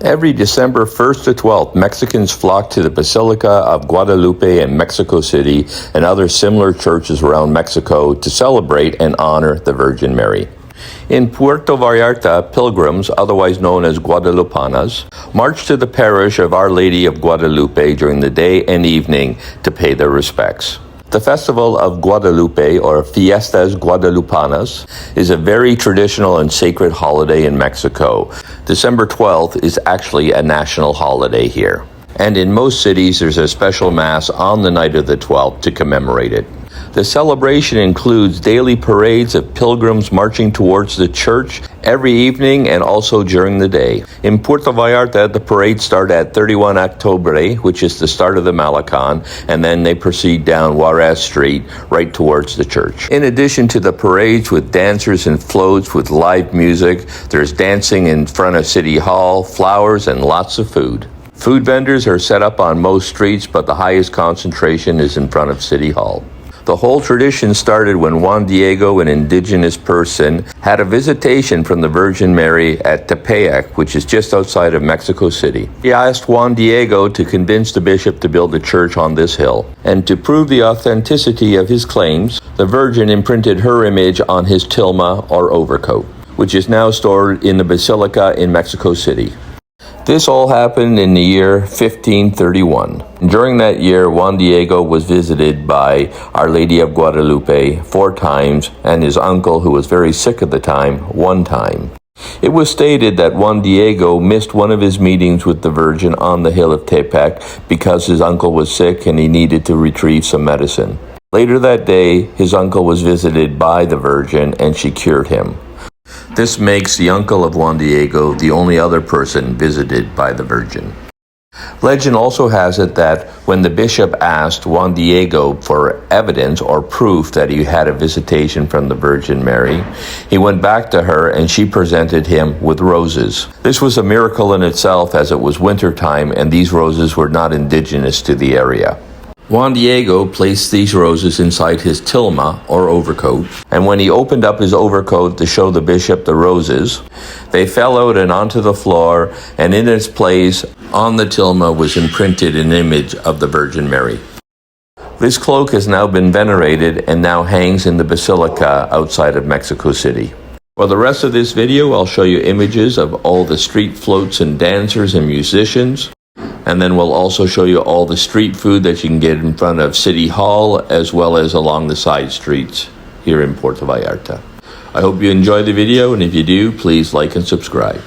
Every December 1st to 12th, Mexicans flock to the Basilica of Guadalupe in Mexico City and other similar churches around Mexico to celebrate and honor the Virgin Mary. In Puerto Vallarta, pilgrims, otherwise known as Guadalupanas, march to the Parish of Our Lady of Guadalupe during the day and evening to pay their respects. The Festival of Guadalupe, or Fiestas Guadalupanas, is a very traditional and sacred holiday in Mexico. December 12th is actually a national holiday here. And in most cities, there's a special Mass on the night of the 12th to commemorate it. The celebration includes daily parades of pilgrims marching towards the church every evening and also during the day. In Puerto Vallarta, the parades start at 31 Octubre, which is the start of the Malecon, and then they proceed down Juarez Street right towards the church. In addition to the parades with dancers and floats with live music, there's dancing in front of City Hall, flowers, and lots of food. Food vendors are set up on most streets, but the highest concentration is in front of City Hall. The whole tradition started when Juan Diego, an indigenous person, had a visitation from the Virgin Mary at Tepeyac, which is just outside of Mexico City. He asked Juan Diego to convince the bishop to build a church on this hill. And to prove the authenticity of his claims, the Virgin imprinted her image on his tilma or overcoat, which is now stored in the Basilica in Mexico City. This all happened in the year 1531. During that year, Juan Diego was visited by Our Lady of Guadalupe 4 times, and his uncle, who was very sick at the time, 1 time. It was stated that Juan Diego missed one of his meetings with the Virgin on the hill of Tepeyac because his uncle was sick and he needed to retrieve some medicine. Later that day, his uncle was visited by the Virgin and she cured him. This makes the uncle of Juan Diego the only other person visited by the Virgin. Legend also has it that when the bishop asked Juan Diego for evidence or proof that he had a visitation from the Virgin Mary, he went back to her and she presented him with roses. This was a miracle in itself, as it was wintertime and these roses were not indigenous to the area. Juan Diego placed these roses inside his tilma, or overcoat, and when he opened up his overcoat to show the bishop the roses, they fell out and onto the floor, and in its place, on the tilma, was imprinted an image of the Virgin Mary. This cloak has now been venerated and now hangs in the Basilica outside of Mexico City. For the rest of this video, I'll show you images of all the street floats and dancers and musicians. And then we'll also show you all the street food that you can get in front of City Hall, as well as along the side streets here in Puerto Vallarta. I hope you enjoyed the video, and if you do, please like and subscribe.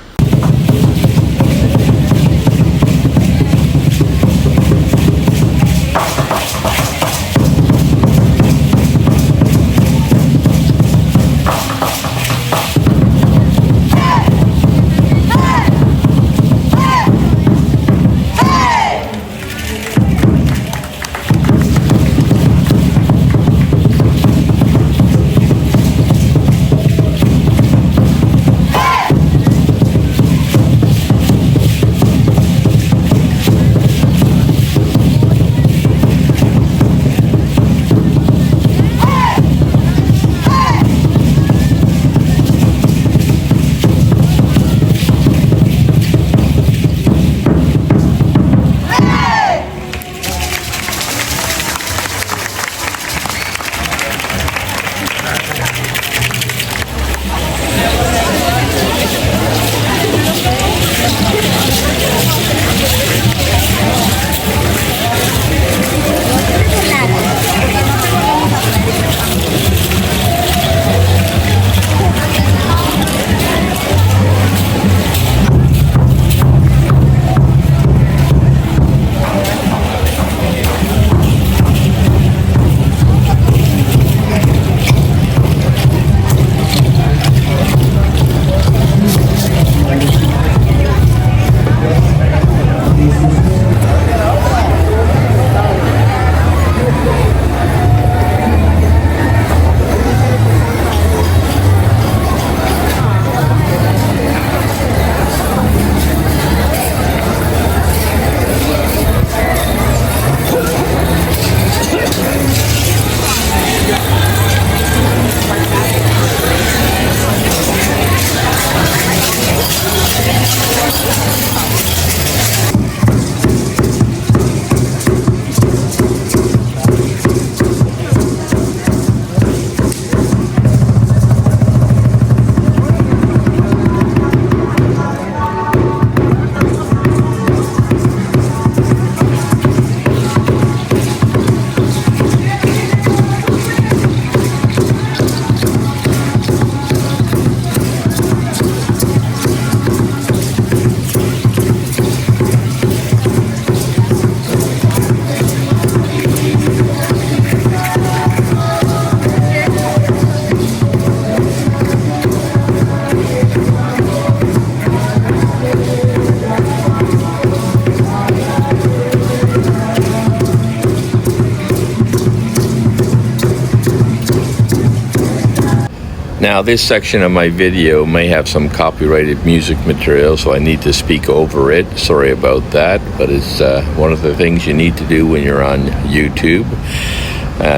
Now, this section of my video may have some copyrighted music material, so I need to speak over it. Sorry about that, but it's one of the things you need to do when you're on YouTube.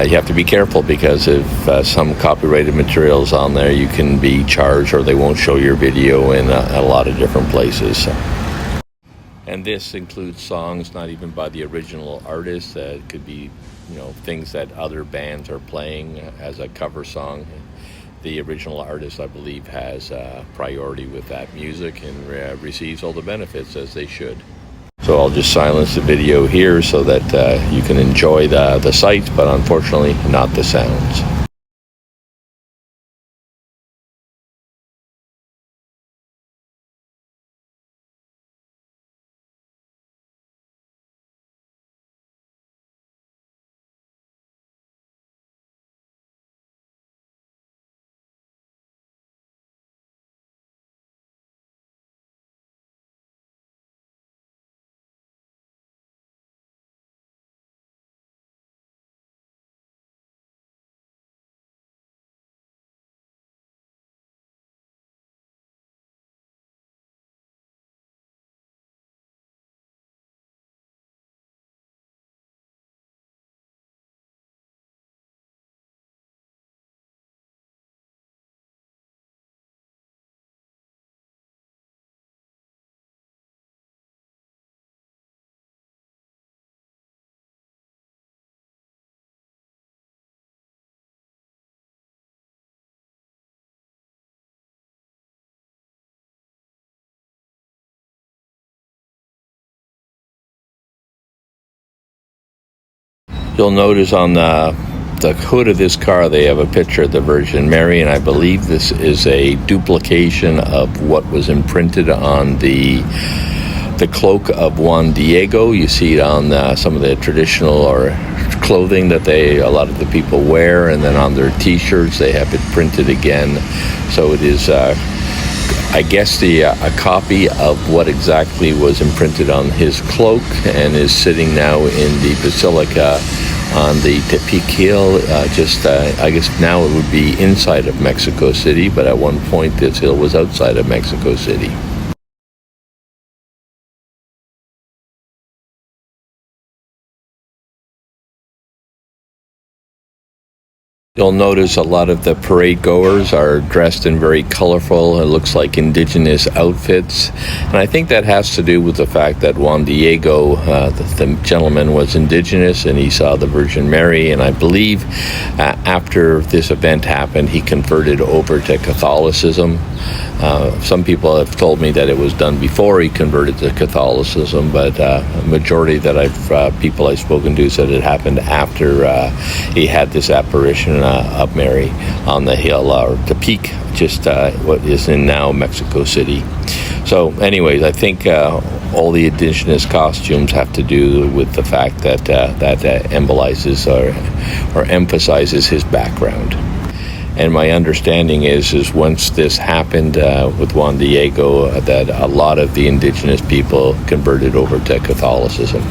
You have to be careful because if some copyrighted materials on there, you can be charged or they won't show your video in a lot of different places. And this includes songs not even by the original artist. It could be, things that other bands are playing as a cover song. The original artist, I believe, has priority with that music and receives all the benefits as they should. So I'll just silence the video here so that you can enjoy the sights, but unfortunately not the sounds. You'll notice on the hood of this car they have a picture of the Virgin Mary, and I believe this is a duplication of what was imprinted on the cloak of Juan Diego. You see it on some of the traditional or clothing that a lot of the people wear, and then on their t-shirts they have it printed again. So it is I guess a copy of what exactly was imprinted on his cloak, and is sitting now in the Basilica on the Tepic Hill. I guess now it would be inside of Mexico City, but at one point this hill was outside of Mexico City. You'll notice a lot of the parade goers are dressed in very colorful, it looks like indigenous outfits. And I think that has to do with the fact that Juan Diego, the gentleman, was indigenous and he saw the Virgin Mary. And I believe after this event happened, he converted over to Catholicism. Some people have told me that it was done before he converted to Catholicism, but a majority that people I've spoken to said it happened after he had this apparition of Mary on the hill, or the peak, just what is in now Mexico City. So anyways, I think all the indigenous costumes have to do with the fact that embolizes or emphasizes his background. And my understanding is once this happened with Juan Diego, that a lot of the indigenous people converted over to Catholicism.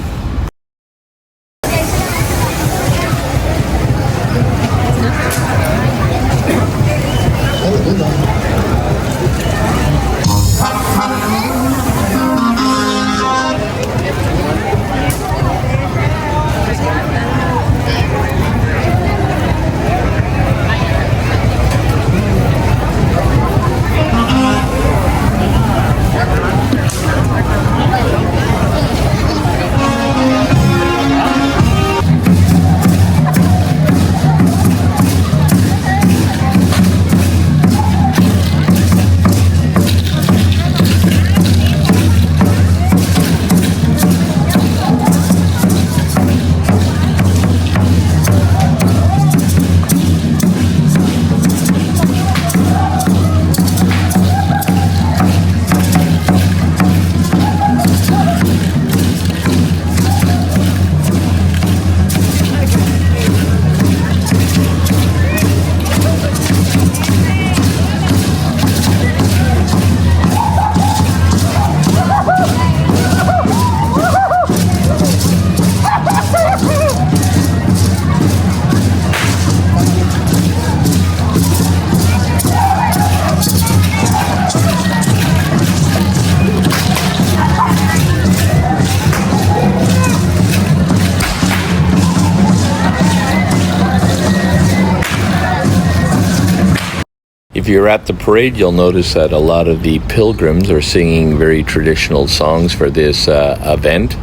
If you're at the parade, you'll notice that a lot of the pilgrims are singing very traditional songs for this event.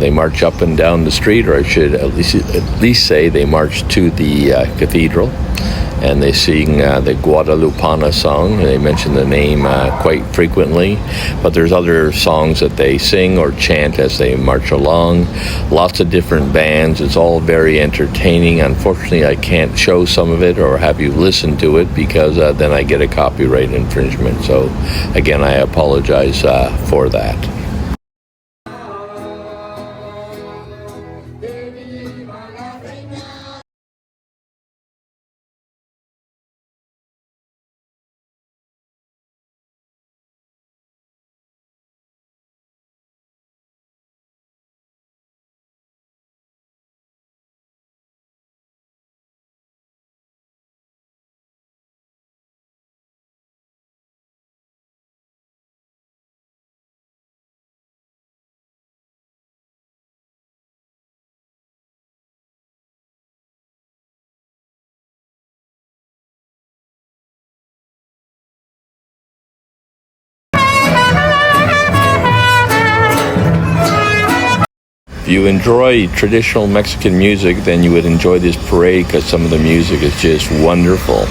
They march up and down the street, or I should at least say they march to the cathedral, and they sing the Guadalupe song. They mention the name quite frequently, but there's other songs that they sing or chant as they march along. Lots of different bands. It's all very entertaining. Unfortunately, I can't show some of it or have you listen to it because then I get a copyright infringement. So again, I apologize for that. If you enjoy traditional Mexican music, then you would enjoy this parade because some of the music is just wonderful.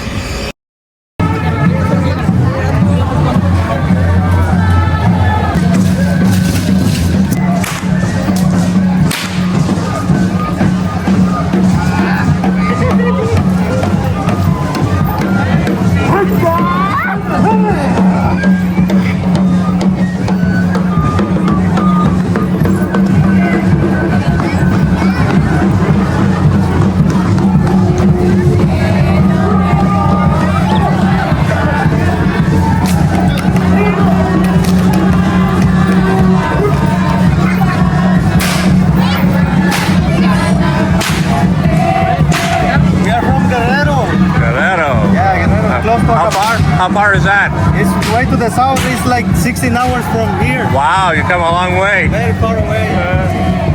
How far is that? It's way to the south. It's like 16 hours from here. Wow, you come a long way. Very far away.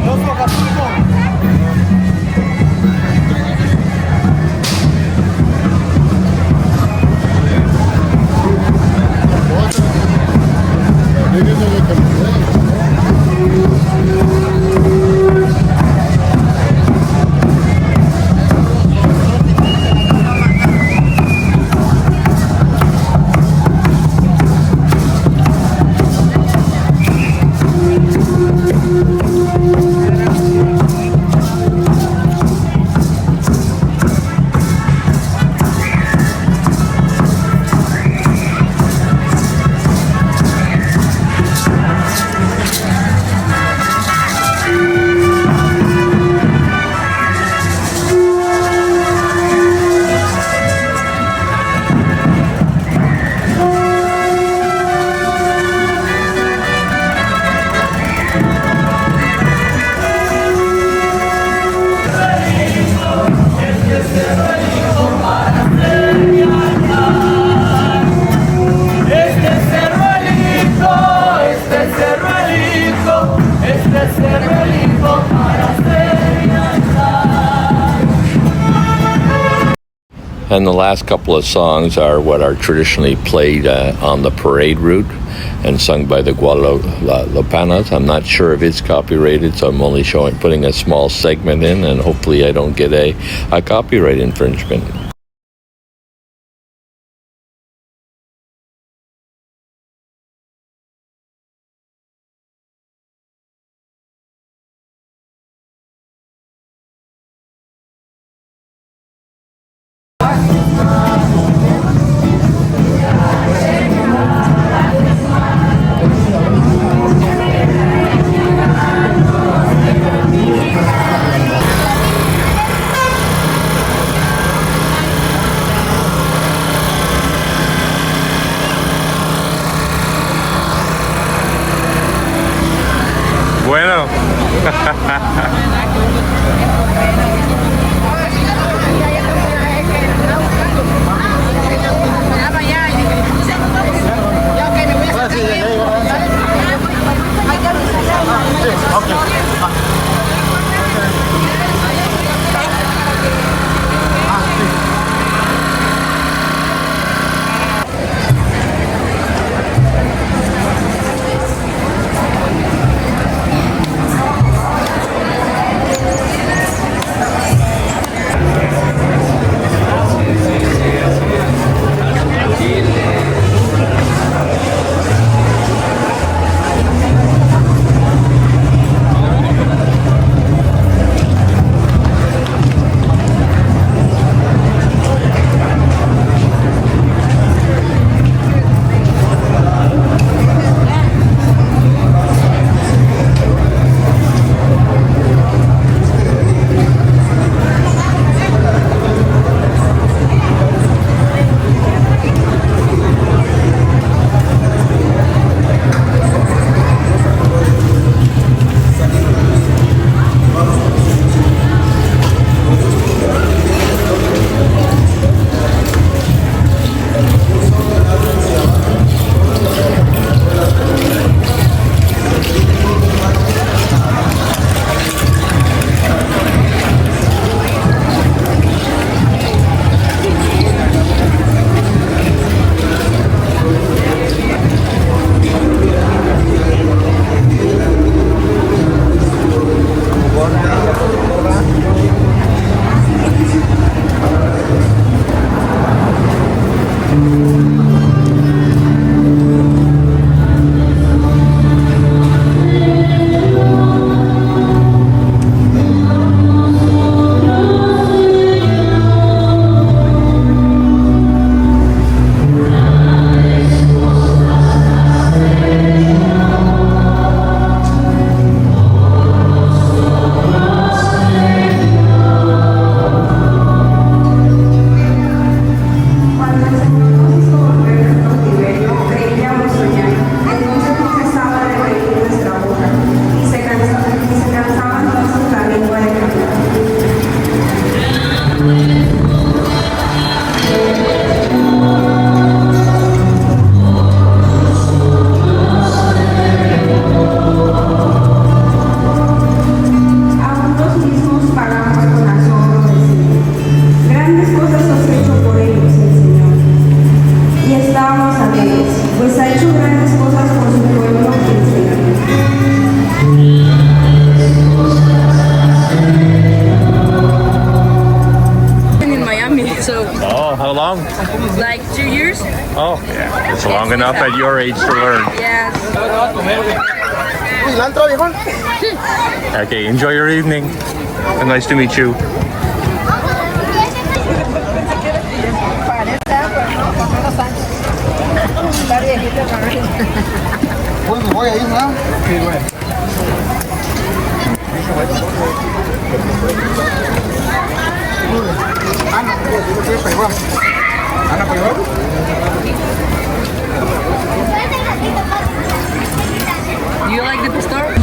Close to Acapulco. And the last couple of songs are what are traditionally played on the parade route and sung by the Guadalupanas. I'm not sure if it's copyrighted, so I'm only putting a small segment in, and hopefully I don't get a copyright infringement. Bueno. enough at your age to learn. Yes. Okay, enjoy your evening. Nice to meet you. Do you like the pastor?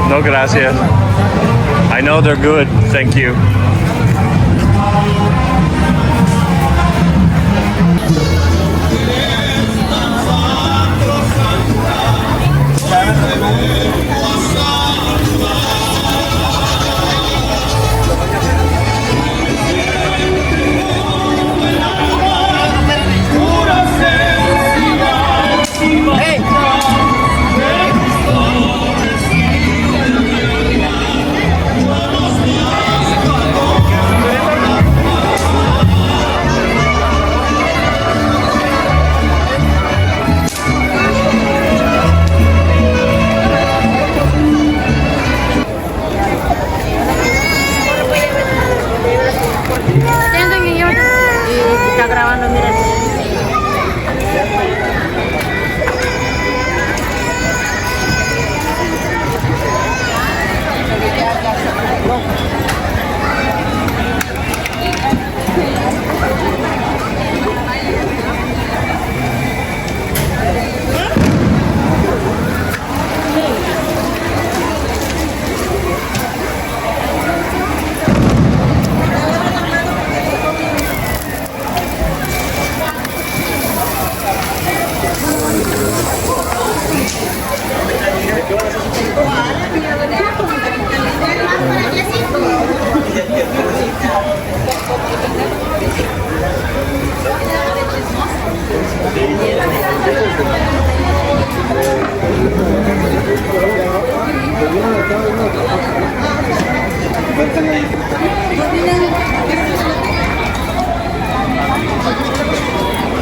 No gracias. I know they're good. Thank you.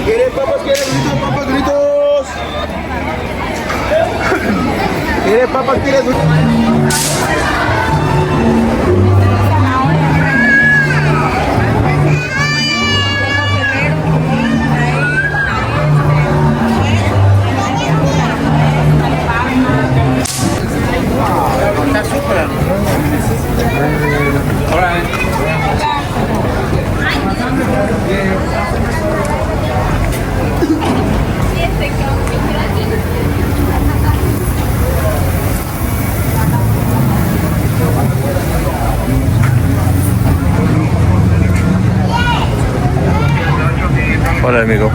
¿Quieren papas? ¿Quieren gritos? ¿Papas? ¡Gritos! ¿Quieren papas? ¿Quieren gritos? Hola, amigo.